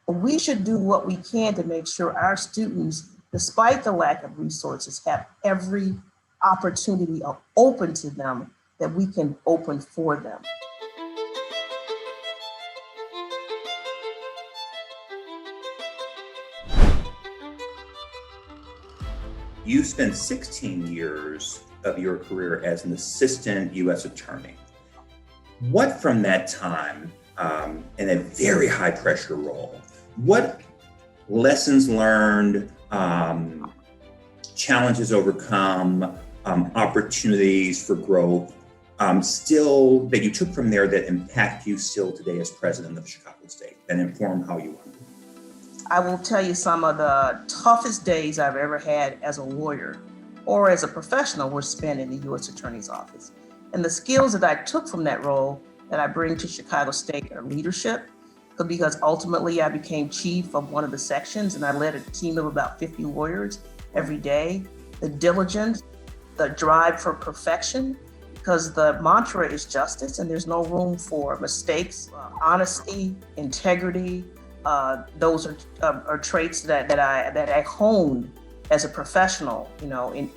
We should do what we can to make sure our students, despite the lack of resources, have every opportunity open to them that we can open for them. You spent 16 years of your career as an assistant U.S. attorney. What from that time, in a very high pressure role, what lessons learned, challenges overcome, opportunities for growth, still that you took from there that impact you still today as president of Chicago State and inform how you are? I will tell you some of the toughest days I've ever had as a lawyer or as a professional were spent in the U.S. Attorney's Office. And the skills that I took from that role that I bring to Chicago State are leadership, because ultimately I became chief of one of the sections and I led a team of about 50 lawyers every day. The diligence, the drive for perfection, because the mantra is justice and there's no room for mistakes, honesty, integrity. Those are traits that I honed as a professional. You know,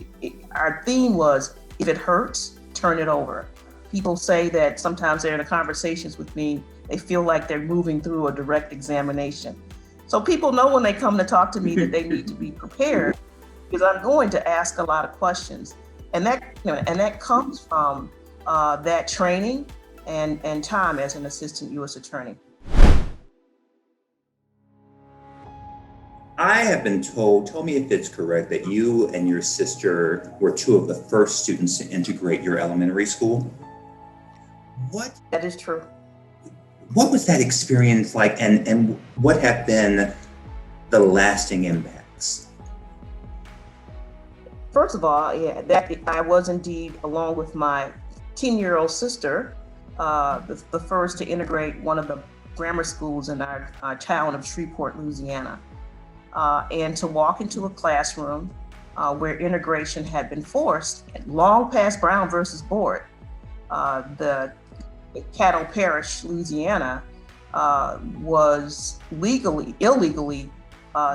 our theme was, if it hurts, turn it over. People say that sometimes they're in the conversations with me, they feel like they're moving through a direct examination. So people know when they come to talk to me that they need to be prepared, because I'm going to ask a lot of questions, and that comes from that training and time as an assistant U.S. attorney. I have been told, tell me if it's correct, that you and your sister were two of the first students to integrate your elementary school. What? That is true. What was that experience like, and what have been the lasting impacts? First of all, that I was indeed, along with my 10-year-old sister, the first to integrate one of the grammar schools in our town of Shreveport, Louisiana. And to walk into a classroom where integration had been forced, long past Brown versus Board. The Caddo Parish, Louisiana, was illegally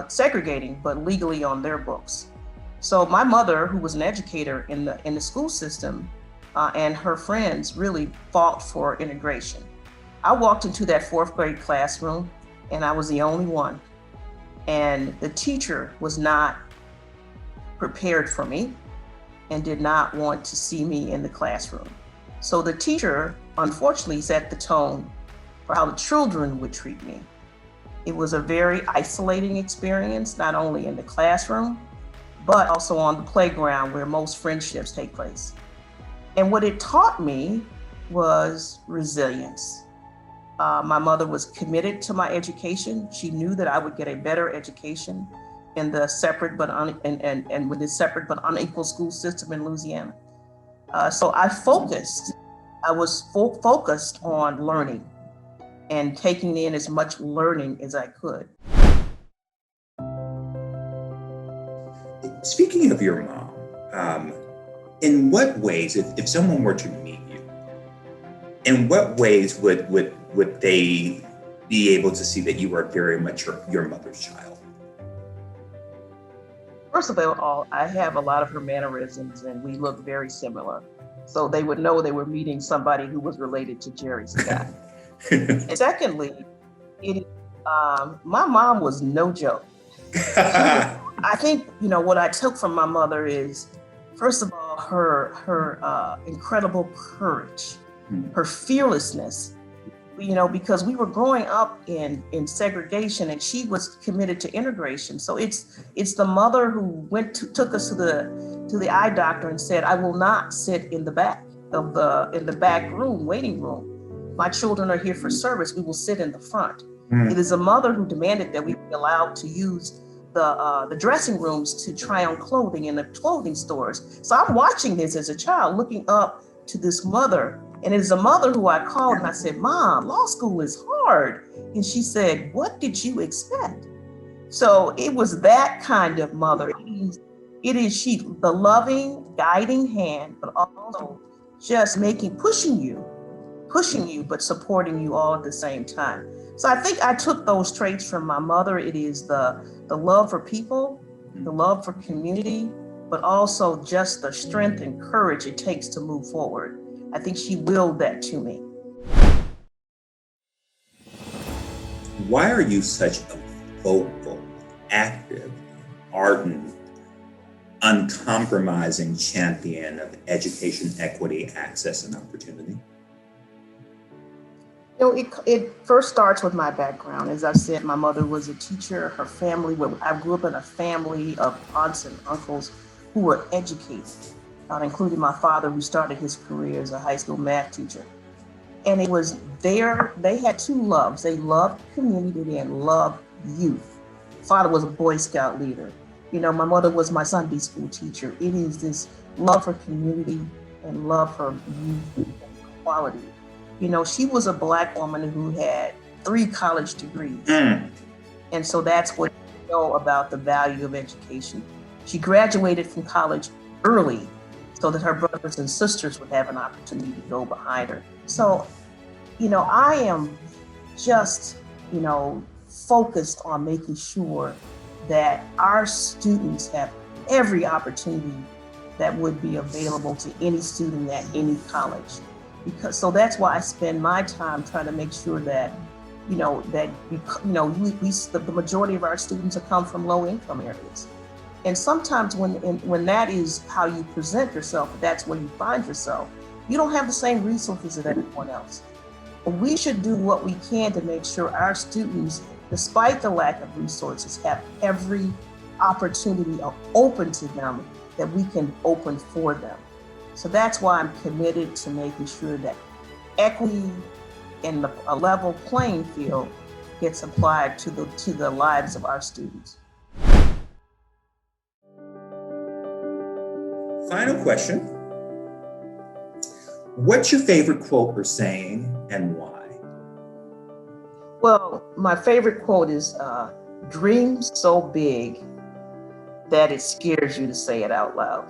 segregating, but legally on their books. So my mother, who was an educator in the school system, and her friends really fought for integration. I walked into that fourth grade classroom and I was the only one. And the teacher was not prepared for me and did not want to see me in the classroom. So the teacher, unfortunately, set the tone for how the children would treat me. It was a very isolating experience, not only in the classroom, but also on the playground where most friendships take place. And what it taught me was resilience. My mother was committed to my education. She knew that I would get a better education in the separate but with the separate but unequal school system in Louisiana. So I was focused on learning and taking in as much learning as I could. Speaking of your mom, in what ways, if someone were to meet you, in what ways would they be able to see that you are very much your mother's child? First of all, I have a lot of her mannerisms and we look very similar. So they would know they were meeting somebody who was related to Jerry Scott. And secondly, my mom was no joke. I think, what I took from my mother is, first of all, her incredible courage, her fearlessness, because we were growing up in segregation and she was committed to integration. So it's the mother who took us to the eye doctor and said, I will not sit in the back room, waiting room. My children are here for service. We will sit in the front. It is a mother who demanded that we be allowed to use the dressing rooms to try on clothing in the clothing stores. So I'm watching this as a child, looking up to this mother. And it is a mother who I called and I said, Mom, law school is hard. And she said, what did you expect? So it was that kind of mother. It is she, the loving, guiding hand, but also just pushing you, but supporting you all at the same time. So I think I took those traits from my mother. It is the love for people, the love for community, but also just the strength and courage it takes to move forward. I think she willed that to me. Why are you such a vocal, active, ardent, uncompromising champion of education, equity, access, and opportunity? It first starts with my background. As I said, my mother was a teacher. Her family, I grew up in a family of aunts and uncles who were educated, including my father, who started his career as a high school math teacher. And it was they had two loves. They loved community and loved youth. Father was a Boy Scout leader. My mother was my Sunday school teacher. It is this love for community and love for youth and equality. She was a Black woman who had 3 college degrees. And so that's what you know about the value of education. She graduated from college early so that her brothers and sisters would have an opportunity to go behind her. So, I am just, focused on making sure that our students have every opportunity that would be available to any student at any college. So that's why I spend my time trying to make sure that, the majority of our students come from low income areas. And sometimes when that is how you present yourself, that's where you find yourself, you don't have the same resources as everyone else. But we should do what we can to make sure our students, despite the lack of resources, have every opportunity open to them that we can open for them. So that's why I'm committed to making sure that equity in a level playing field gets applied to the lives of our students. Final question. What's your favorite quote or saying, and why? Well, my favorite quote is, dream so big that it scares you to say it out loud.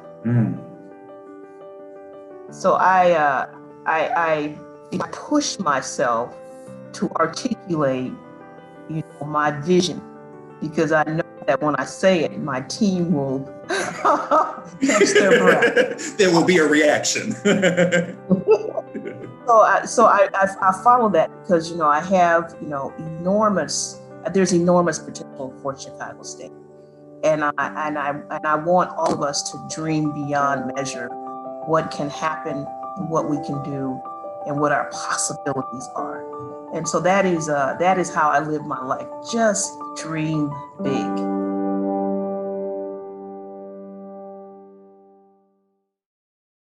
So I push myself to articulate, my vision, because I know that when I say it, my team will catch their breath. There will be a reaction. So I follow that because, I have, there's enormous potential for Chicago State. And I want all of us to dream beyond measure what can happen and what we can do and what our possibilities are. And so that is how I live my life. Just dream big.